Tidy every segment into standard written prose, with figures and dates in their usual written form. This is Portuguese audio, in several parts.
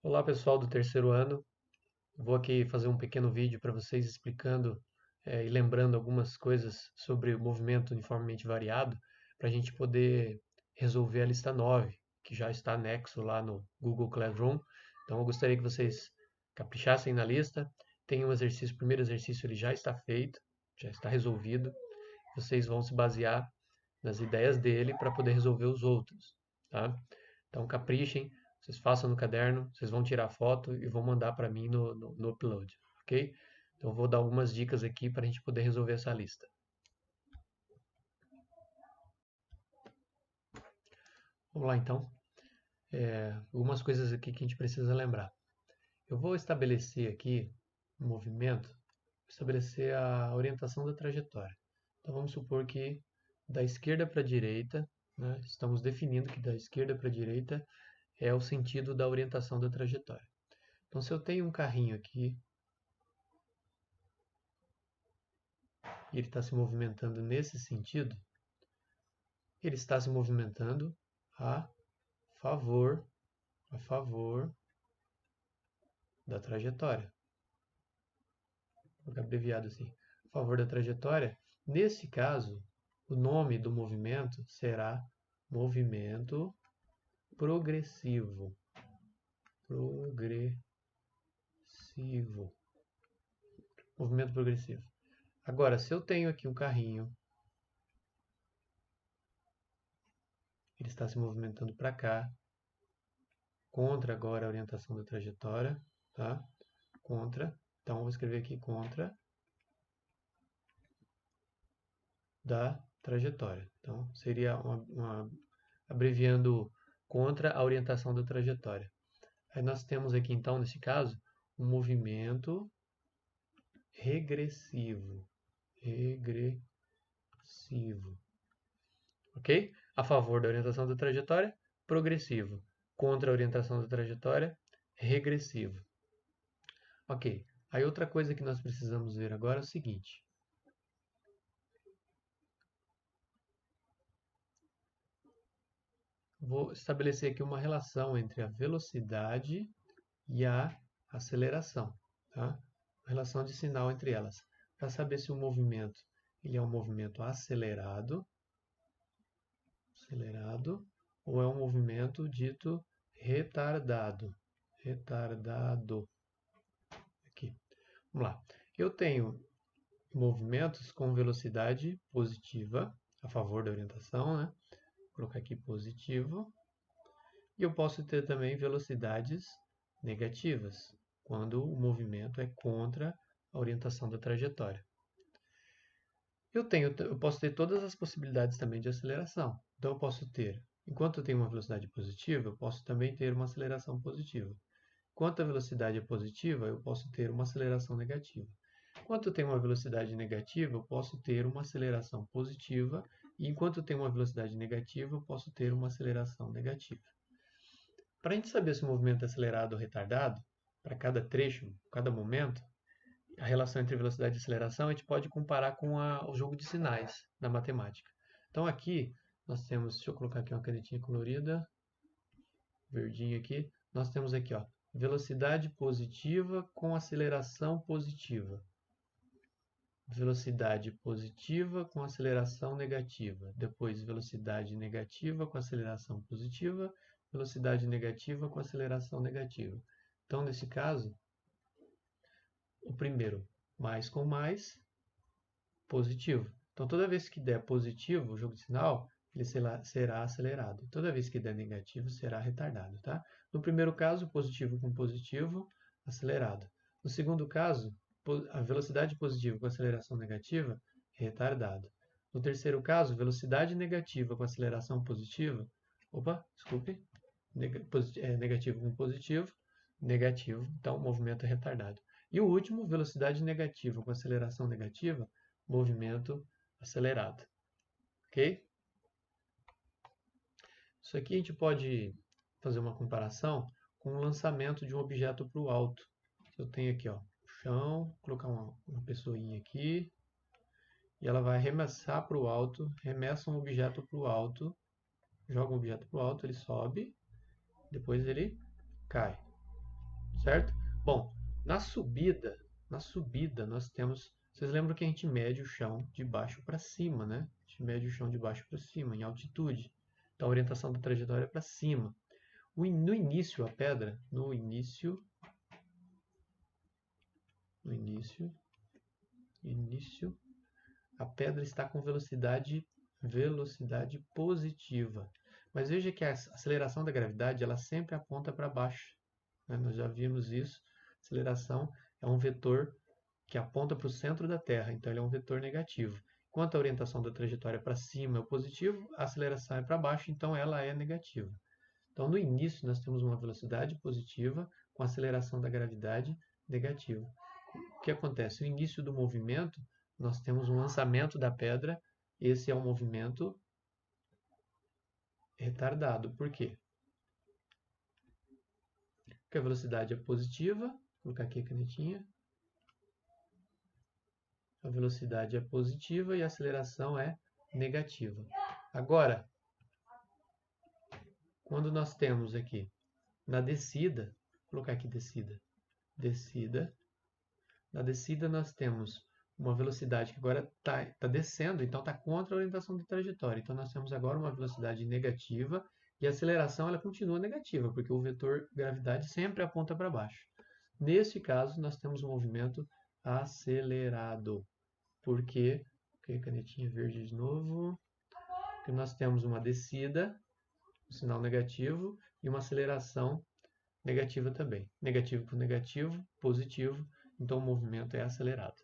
Olá pessoal do terceiro ano, vou aqui fazer um pequeno vídeo para vocês explicando e lembrando algumas coisas sobre o movimento uniformemente variado para a gente poder resolver a lista 9, que já está anexo lá no Google Classroom. Então eu gostaria que vocês caprichassem na lista. Tem um exercício, o primeiro exercício ele já está feito, já está resolvido. Vocês vão se basear nas ideias dele para poder resolver os outros, tá? Então caprichem, vocês façam no caderno, vocês vão tirar foto e vão mandar para mim no upload, ok? Então eu vou dar algumas dicas aqui para a gente poder resolver essa lista. Vamos lá então. Algumas coisas aqui que a gente precisa lembrar. Eu vou estabelecer aqui um movimento, estabelecer a orientação da trajetória. Então vamos supor que da esquerda para a direita, né, estamos definindo que da esquerda para a direita é o sentido da orientação da trajetória. Então, se eu tenho um carrinho aqui e ele está se movimentando nesse sentido, ele está se movimentando a favor, a favor da trajetória. Vou colocar abreviado assim, a favor da trajetória. Nesse caso, o nome do movimento será movimento progressivo. Progressivo. Movimento progressivo. Agora, se eu tenho aqui um carrinho, ele está se movimentando para cá, contra agora a orientação da trajetória, tá? Contra. Então, vou escrever aqui contra da trajetória. Então, seria abreviando contra a orientação da trajetória. Aí nós temos aqui, então, nesse caso, um movimento regressivo. Regressivo. Ok? A favor da orientação da trajetória, progressivo. Contra a orientação da trajetória, regressivo. Ok. Aí outra coisa que nós precisamos ver agora é o seguinte. Vou estabelecer aqui uma relação entre a velocidade e a aceleração, tá? Uma relação de sinal entre elas, para saber se o movimento ele é um movimento acelerado, ou é um movimento dito retardado, retardado. Aqui. Vamos lá. Eu tenho movimentos com velocidade positiva, a favor da orientação, né? Vou colocar aqui positivo. E eu posso ter também velocidades negativas, quando o movimento é contra a orientação da trajetória. Eu posso ter todas as possibilidades também de aceleração. Então eu posso ter, enquanto eu tenho uma velocidade positiva, eu posso também ter uma aceleração positiva. Enquanto a velocidade é positiva, eu posso ter uma aceleração negativa. Enquanto eu tenho uma velocidade negativa, eu posso ter uma aceleração positiva, e enquanto eu tenho uma velocidade negativa, eu posso ter uma aceleração negativa. Para a gente saber se o movimento é acelerado ou retardado, para cada trecho, cada momento, a relação entre velocidade e aceleração a gente pode comparar com o jogo de sinais da matemática. Então aqui nós temos, deixa eu colocar aqui uma canetinha colorida, verdinha aqui, nós temos aqui ó, velocidade positiva com aceleração positiva. Velocidade positiva com aceleração negativa. Depois velocidade negativa com aceleração positiva. Velocidade negativa com aceleração negativa. Então, nesse caso, o primeiro, mais com mais, positivo. Então, toda vez que der positivo, o jogo de sinal, ele será acelerado. Toda vez que der negativo, será retardado. Tá? No primeiro caso, positivo com positivo, acelerado. No segundo caso, a velocidade positiva com aceleração negativa, retardado. No terceiro caso, velocidade negativa com aceleração positiva, desculpe, negativo com positivo, negativo, então movimento é retardado. E o último, velocidade negativa com aceleração negativa, movimento acelerado. Ok? Isso aqui a gente pode fazer uma comparação com o lançamento de um objeto para o alto. Eu tenho aqui, ó, o chão, colocar uma pessoinha aqui, e ela vai arremessar para o alto, remessa um objeto para o alto, joga um objeto para o alto, ele sobe, depois ele cai. certo? Bom, na subida nós temos, vocês lembram que a gente mede o chão de baixo para cima, né? A gente mede o chão de baixo para cima, em altitude. Então a orientação da trajetória é para cima. No início, a pedra, no início, a pedra está com velocidade positiva. Mas veja que a aceleração da gravidade ela sempre aponta para baixo, né? Nós já vimos isso. A aceleração é um vetor que aponta para o centro da Terra, então ele é um vetor negativo. Enquanto a orientação da trajetória para cima é o positivo, a aceleração é para baixo, então ela é negativa. Então no início nós temos uma velocidade positiva com a aceleração da gravidade negativa. O que acontece? No início do movimento, nós temos um lançamento da pedra, esse é um movimento retardado. Por quê? Porque a velocidade é positiva, vou colocar aqui a canetinha, a velocidade é positiva e a aceleração é negativa. Agora, quando nós temos aqui na descida, vou colocar aqui descida, na descida nós temos uma velocidade que agora está descendo, então está contra a orientação da trajetória. Então nós temos agora uma velocidade negativa e a aceleração ela continua negativa, porque o vetor gravidade sempre aponta para baixo. Neste caso, nós temos um movimento acelerado. Por quê? Canetinha verde de novo. Porque nós temos uma descida, um sinal negativo, e uma aceleração negativa também. Negativo com negativo, positivo, então o movimento é acelerado.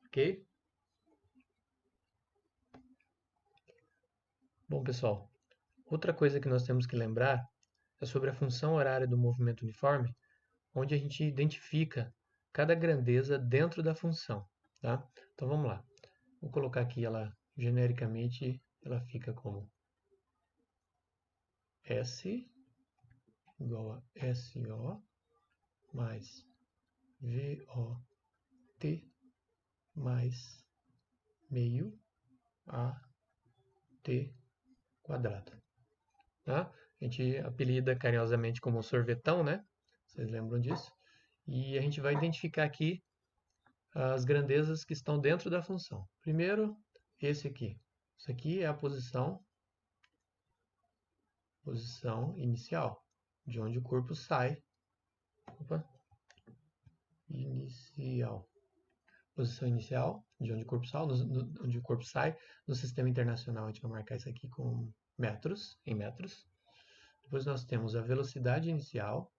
Ok? Bom, pessoal, outra coisa que nós temos que lembrar é sobre a função horária do movimento uniforme, onde a gente identifica cada grandeza dentro da função. Tá? Então vamos lá. Vou colocar aqui ela genericamente, ela fica como S igual a SO mais VOT mais meio AT quadrado. Tá? A gente apelida carinhosamente como sorvetão, né? Vocês lembram disso? E a gente vai identificar aqui as grandezas que estão dentro da função. Primeiro, esse aqui. Isso aqui é a posição inicial, de onde o corpo sai. Inicial. Posição inicial, de onde o corpo sai, onde o corpo sai. No sistema internacional, a gente vai marcar isso aqui com metros, em metros. Depois nós temos a velocidade inicial.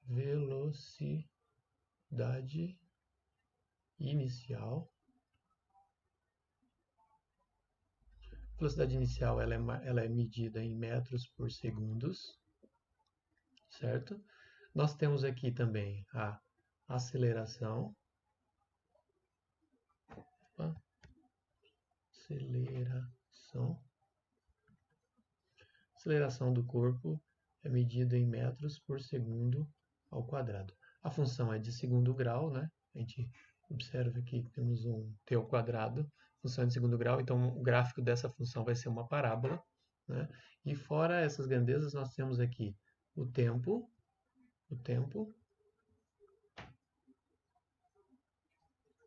Velocidade inicial. Velocidade inicial ela é medida em metros por segundos, certo? Nós temos aqui também a aceleração. Aceleração do corpo é medida em metros por segundo ao quadrado. A função é de segundo grau, né? A gente observa aqui que temos um t ao quadrado, função de segundo grau, então o gráfico dessa função vai ser uma parábola, né? E fora essas grandezas, nós temos aqui o tempo.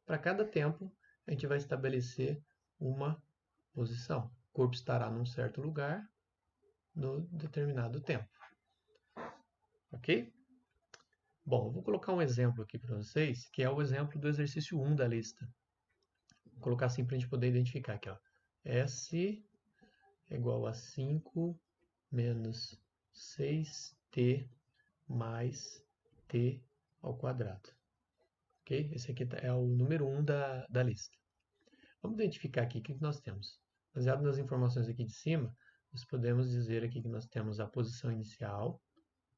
Para cada tempo, a gente vai estabelecer uma posição. O corpo estará num certo lugar no determinado tempo. Ok? Bom, vou colocar um exemplo aqui para vocês, que é o exemplo do exercício 1 da lista. Vou colocar assim para a gente poder identificar aqui. Ó. S é igual a 5 menos 6t mais t ao quadrado. Ok? Esse aqui é o número 1 da lista. Vamos identificar aqui o que nós temos. Baseado nas informações aqui de cima, nós podemos dizer aqui que nós temos a posição inicial.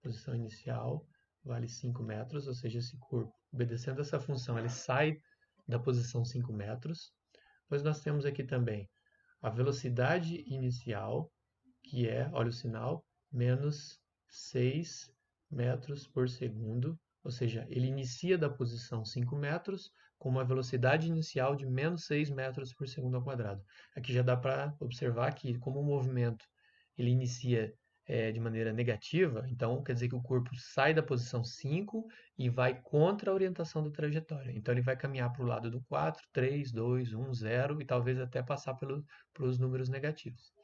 Posição inicial vale 5 metros, ou seja, esse corpo, obedecendo essa função, ele sai da posição 5 metros. Depois nós temos aqui também a velocidade inicial, que é, olha o sinal, menos 6 metros por segundo, ou seja, ele inicia da posição 5 metros com uma velocidade inicial de menos 6 metros por segundo ao quadrado. Aqui já dá para observar que, como o movimento ele inicia de maneira negativa, então quer dizer que o corpo sai da posição 5 e vai contra a orientação da trajetória. Então ele vai caminhar para o lado do 4, 3, 2, 1, 0 e talvez até passar pelos números negativos.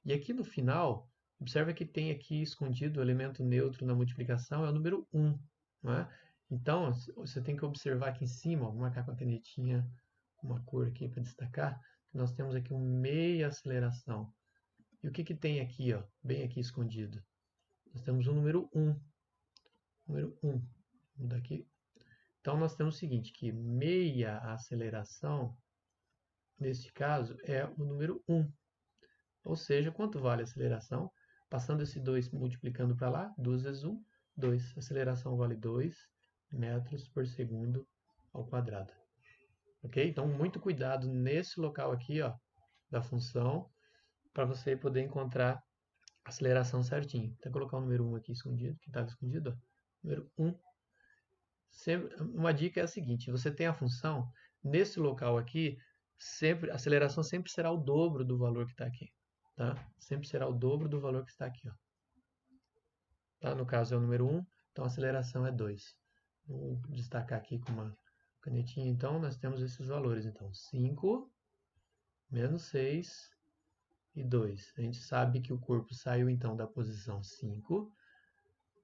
E aqui no final, observa que tem aqui escondido o elemento neutro na multiplicação, é o número 1. Não é? Então, você tem que observar aqui em cima, vou marcar com a canetinha uma cor aqui para destacar, que nós temos aqui um meia aceleração. E o que tem aqui, ó, bem aqui escondido? Nós temos o número 1. Número 1. Vou mudar aqui. Então, nós temos o seguinte, que meia aceleração, neste caso, é o número 1. Ou seja, quanto vale a aceleração? Passando esse 2 multiplicando para lá, 2 vezes 1, 2. A aceleração vale 2 metros por segundo ao quadrado. Ok? Então, muito cuidado nesse local aqui, ó, da função, para você poder encontrar a aceleração certinho. Vou colocar o número 1 aqui escondido, que estava escondido, ó. Número 1. Uma dica é a seguinte, você tem a função, nesse local aqui, a aceleração sempre será o dobro do valor que está aqui. Tá? Sempre será o dobro do valor que está aqui. Ó. Tá? No caso é o número 1, então a aceleração é 2. Vou destacar aqui com uma canetinha, então, nós temos esses valores. Então, 5, menos 6 e 2. A gente sabe que o corpo saiu, então, da posição 5,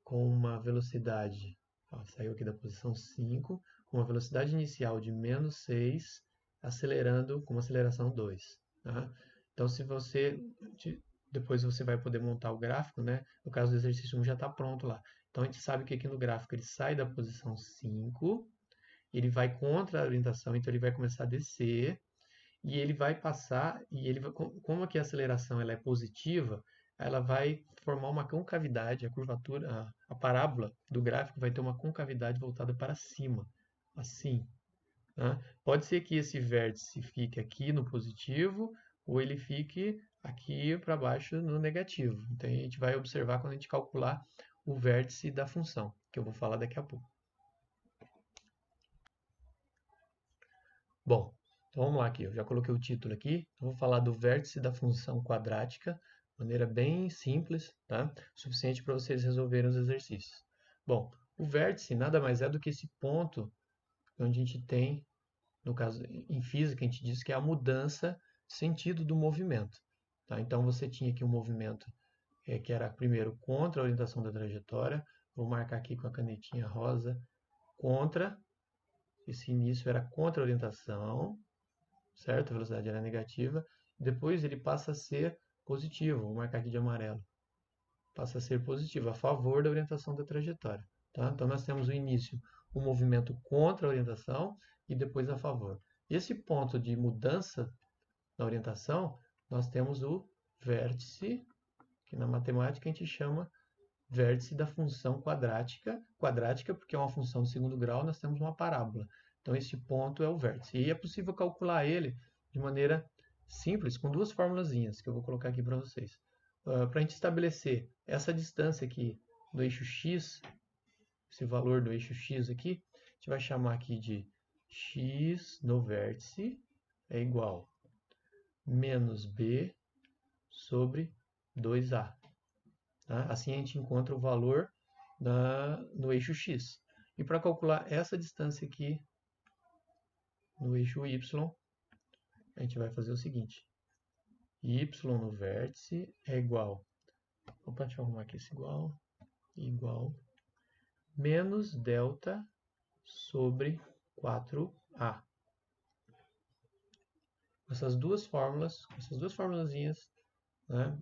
com uma velocidade, ó, saiu aqui da posição 5, com uma velocidade inicial de menos 6, acelerando com uma aceleração 2. Tá? Então, se você, depois você vai poder montar o gráfico, né? No caso do exercício 1 já está pronto lá. Então, a gente sabe que aqui no gráfico ele sai da posição 5, ele vai contra a orientação, então ele vai começar a descer, e ele vai passar, e ele vai, como aqui a aceleração ela é positiva, ela vai formar uma concavidade, a curvatura, a parábola do gráfico vai ter uma concavidade voltada para cima, assim. Né? Pode ser que esse vértice fique aqui no positivo, ou ele fique aqui para baixo no negativo. Então a gente vai observar quando a gente calcular o vértice da função, que eu vou falar daqui a pouco. Bom, então vamos lá aqui, eu já coloquei o título aqui, eu vou falar do vértice da função quadrática, de maneira bem simples, tá? Suficiente para vocês resolverem os exercícios. Bom, o vértice nada mais é do que esse ponto onde a gente tem, no caso em física, a gente diz que é a mudança de sentido do movimento. Tá? Então você tinha aqui um movimento que era primeiro contra a orientação da trajetória, vou marcar aqui com a canetinha rosa, contra, esse início era contra a orientação, certo? A velocidade era negativa. Depois ele passa a ser positivo. Vou marcar aqui de amarelo. Passa a ser positivo, a favor da orientação da trajetória. Tá? Então nós temos o início, o movimento contra a orientação e depois a favor. Esse ponto de mudança na orientação, nós temos o vértice, que na matemática a gente chama vértice da função quadrática. Quadrática porque é uma função de segundo grau, nós temos uma parábola. Então esse ponto é o vértice. E é possível calcular ele de maneira simples, com duas formulazinhas que eu vou colocar aqui para vocês. Para a gente estabelecer essa distância aqui do eixo x, esse valor do eixo x aqui, a gente vai chamar aqui de x no vértice é igual menos b sobre 2a. Tá? Assim a gente encontra o valor no eixo x. E para calcular essa distância aqui no eixo y, a gente vai fazer o seguinte. Y no vértice é igual, opa, deixa eu arrumar aqui esse igual, menos delta sobre 4a. Essas duas fórmulas, essas duas formulazinhas, né,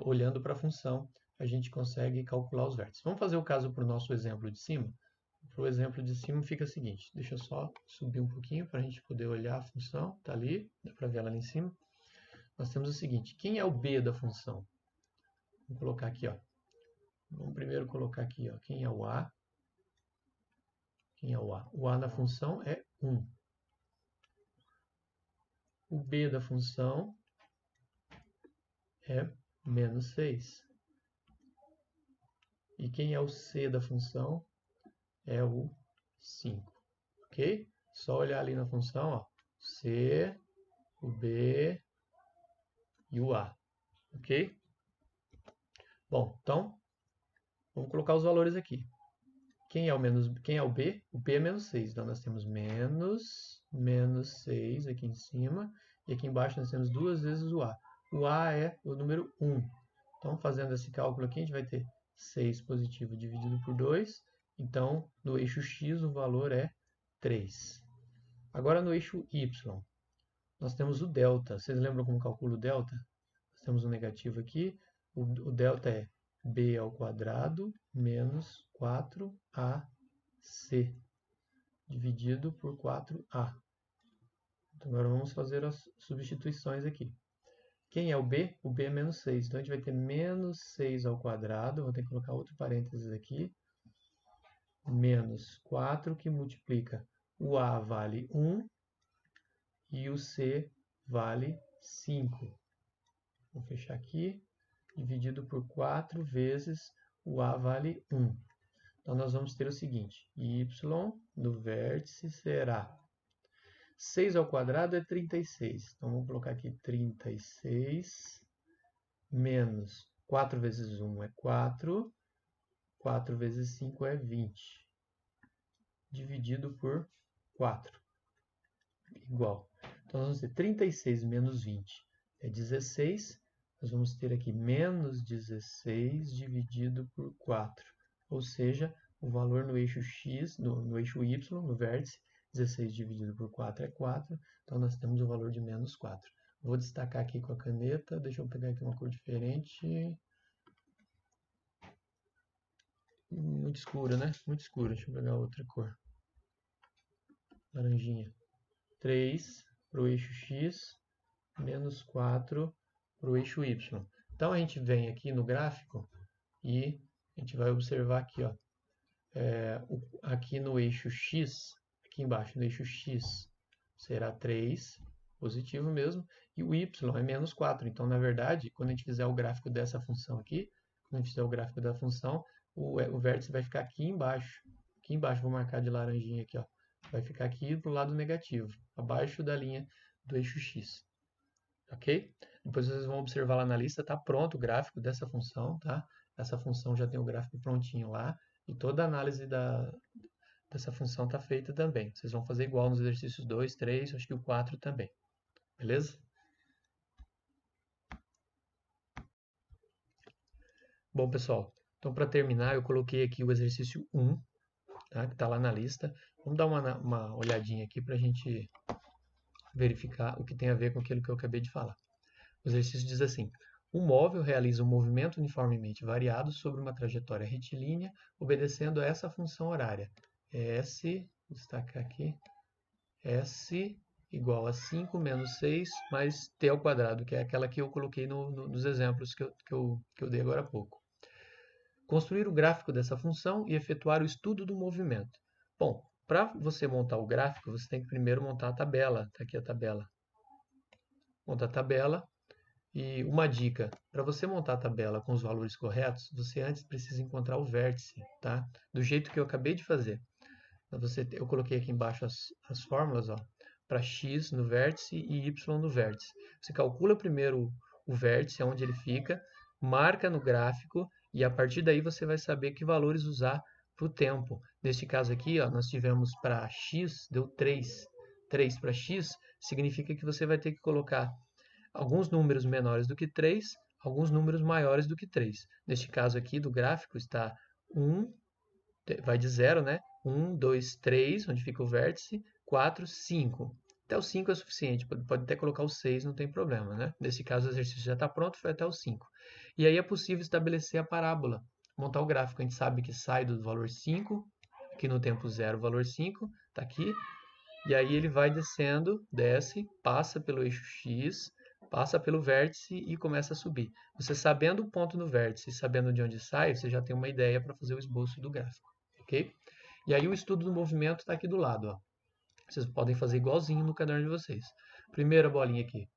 olhando para a função, a gente consegue calcular os vértices. Vamos fazer o caso para o nosso exemplo de cima? Para o exemplo de cima fica o seguinte, deixa eu só subir um pouquinho para a gente poder olhar a função, está ali, dá para ver ela ali em cima. Nós temos o seguinte, quem é o b da função? Vou colocar aqui, ó. Vamos primeiro colocar aqui, ó, quem é o a? Quem é o a? O a na função é 1. O b da função é menos 6. E quem é o c da função? É o 5. Ok? Só olhar ali na função, ó, c, o b e o a. Ok? Bom, então, vamos colocar os valores aqui. Quem é o B? O B é menos 6. Então, nós temos menos 6 aqui em cima. E aqui embaixo nós temos duas vezes o A. O A é o número 1. Então, fazendo esse cálculo aqui, a gente vai ter 6 positivo dividido por 2. Então, no eixo X, o valor é 3. Agora, no eixo Y, nós temos o delta. Vocês lembram como calcula o delta? Nós temos um negativo aqui. O delta é b ao quadrado menos 4ac dividido por 4a. Então, agora vamos fazer as substituições aqui. Quem é o b? O b é menos 6. Então, a gente vai ter menos 6 ao quadrado. Vou ter que colocar outro parênteses aqui. Menos 4, que multiplica. O a vale 1 e o c vale 5. Vou fechar aqui. Dividido por 4 vezes o a vale 1. Então, nós vamos ter o seguinte, y no vértice será 6 ao quadrado é 36. Então, vamos colocar aqui 36 menos 4 vezes 1 é 4, 4 vezes 5 é 20, dividido por 4, igual. Então, nós vamos ter 36 menos 20 é 16, nós vamos ter aqui menos 16 dividido por 4. Ou seja, o valor no eixo X, no eixo Y, no vértice, 16 dividido por 4 é 4. Então, nós temos o valor de menos 4. Vou destacar aqui com a caneta. Deixa eu pegar aqui uma cor diferente. Muito escura, né? Muito escura. Deixa eu pegar outra cor. Laranjinha. 3 para o eixo X, menos 4 para o eixo Y. Então, a gente vem aqui no gráfico e a gente vai observar aqui, ó, aqui no eixo X, aqui embaixo no eixo X será 3, positivo mesmo, e o Y é menos 4. Então, na verdade, quando a gente fizer o gráfico dessa função aqui, quando a gente fizer o gráfico da função, o vértice vai ficar aqui embaixo. Aqui embaixo, vou marcar de laranjinha aqui, ó. Vai ficar aqui do lado negativo, abaixo da linha do eixo X. Ok? Depois vocês vão observar lá na lista, está pronto o gráfico dessa função, tá? Essa função já tem o gráfico prontinho lá, e toda a análise dessa função está feita também. Vocês vão fazer igual nos exercícios 2, 3, acho que o 4 também. Beleza? Bom, pessoal, então para terminar, eu coloquei aqui o exercício 1, tá? Que está lá na lista. Vamos dar uma olhadinha aqui para a gente verificar o que tem a ver com aquilo que eu acabei de falar. O exercício diz assim: um móvel realiza um movimento uniformemente variado sobre uma trajetória retilínea, obedecendo a essa função horária. S, vou destacar aqui, S igual a 5 menos 6 mais t ao quadrado, que é aquela que eu coloquei nos exemplos que eu dei agora há pouco. Construir o gráfico dessa função e efetuar o estudo do movimento. Bom, para você montar o gráfico, você tem que primeiro montar a tabela. Está aqui a tabela. Monta a tabela. E uma dica, para você montar a tabela com os valores corretos, você antes precisa encontrar o vértice, tá? Do jeito que eu acabei de fazer. Eu coloquei aqui embaixo as fórmulas, ó, para x no vértice e y no vértice. Você calcula primeiro o vértice, onde ele fica, marca no gráfico e a partir daí você vai saber que valores usar para o tempo. Neste caso aqui, ó, nós tivemos para x, deu 3. 3 para x significa que você vai ter que colocar alguns números menores do que 3, alguns números maiores do que 3. Neste caso aqui do gráfico está 1, vai de 0, né? 1, 2, 3, onde fica o vértice, 4, 5. Até o 5 é suficiente, pode até colocar o 6, não tem problema, né? Nesse caso o exercício já está pronto, foi até o 5. E aí é possível estabelecer a parábola, montar o gráfico. A gente sabe que sai do valor 5, aqui no tempo 0 o valor 5, está aqui. E aí ele vai descendo, desce, passa pelo eixo X, passa pelo vértice e começa a subir. Você sabendo o ponto no vértice e sabendo de onde sai, você já tem uma ideia para fazer o esboço do gráfico, ok? E aí o estudo do movimento está aqui do lado, ó. Vocês podem fazer igualzinho no caderno de vocês. Primeira bolinha aqui.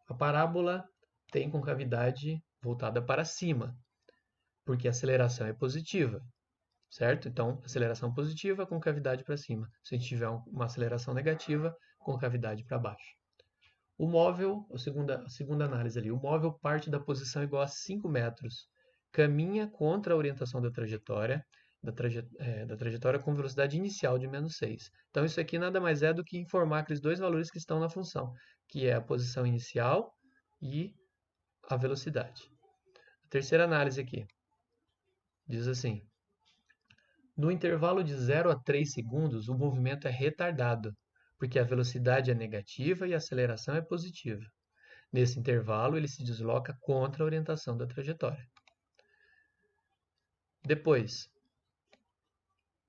A parábola tem concavidade voltada para cima, porque a aceleração é positiva, certo? Então, aceleração positiva, concavidade para cima. Se a gente tiver uma aceleração negativa, concavidade para baixo. O móvel, a segunda análise ali, o móvel parte da posição igual a 5 metros, caminha contra a orientação da trajetória, da trajetória com velocidade inicial de menos 6. Então, isso aqui nada mais é do que informar aqueles dois valores que estão na função, que é a posição inicial e a velocidade. A terceira análise aqui diz assim: no intervalo de 0 a 3 segundos, o movimento é retardado, porque a velocidade é negativa e a aceleração é positiva. Nesse intervalo, ele se desloca contra a orientação da trajetória. Depois,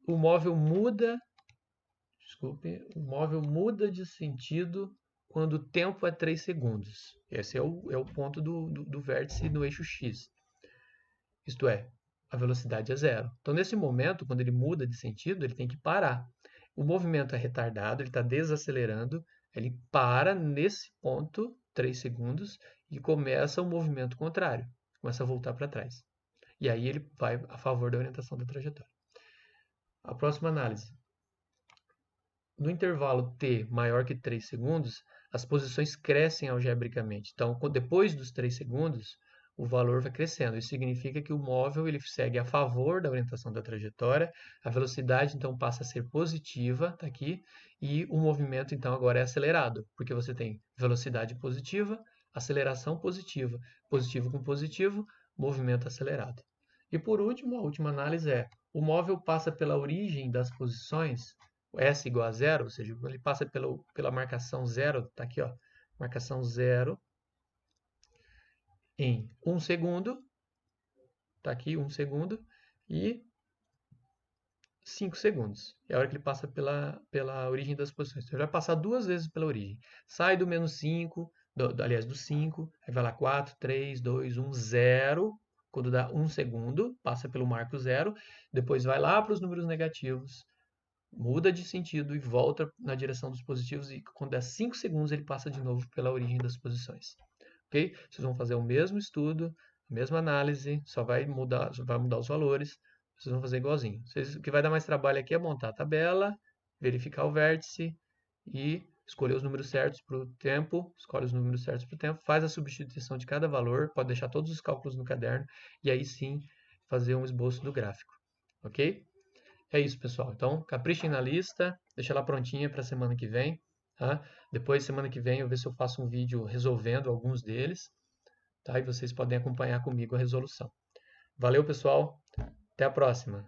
o móvel muda de sentido quando o tempo é 3 segundos. Esse é o ponto do vértice no eixo X. Isto é, a velocidade é zero. Então, nesse momento, quando ele muda de sentido, ele tem que parar. O movimento é retardado, ele está desacelerando, ele para nesse ponto, 3 segundos, e começa o movimento contrário, começa a voltar para trás. E aí ele vai a favor da orientação da trajetória. A próxima análise. No intervalo t maior que 3 segundos, as posições crescem algebricamente. Então, depois dos 3 segundos, o valor vai crescendo. Isso significa que o móvel ele segue a favor da orientação da trajetória, a velocidade então passa a ser positiva, tá aqui, e o movimento então agora é acelerado, porque você tem velocidade positiva, aceleração positiva, positivo com positivo, movimento acelerado. E por último, a última análise é: o móvel passa pela origem das posições, S igual a zero, ou seja, ele passa pela marcação zero, tá aqui, ó, marcação zero, em 1 segundo, tá aqui 1 segundo, e 5 segundos. É a hora que ele passa pela origem das posições. Então, ele vai passar 2 vezes pela origem. Sai do menos 5, aliás, do 5, aí vai lá 4, 3, 2, 1, 0. Quando dá 1 segundo, passa pelo marco 0. Depois vai lá para os números negativos, muda de sentido e volta na direção dos positivos. E quando dá 5 segundos, ele passa de novo pela origem das posições. Okay? Vocês vão fazer o mesmo estudo, a mesma análise, só vai mudar os valores. Vocês vão fazer igualzinho. O que vai dar mais trabalho aqui é montar a tabela, verificar o vértice e escolher os números certos para o tempo. Escolhe os números certos para o tempo, faz a substituição de cada valor, pode deixar todos os cálculos no caderno e aí sim fazer um esboço do gráfico. Ok? É isso, pessoal. Então, caprichem na lista, deixa ela prontinha para a semana que vem. Tá? Depois, semana que vem, eu ver se eu faço um vídeo resolvendo alguns deles. Tá? E vocês podem acompanhar comigo a resolução. Valeu, pessoal. Até a próxima.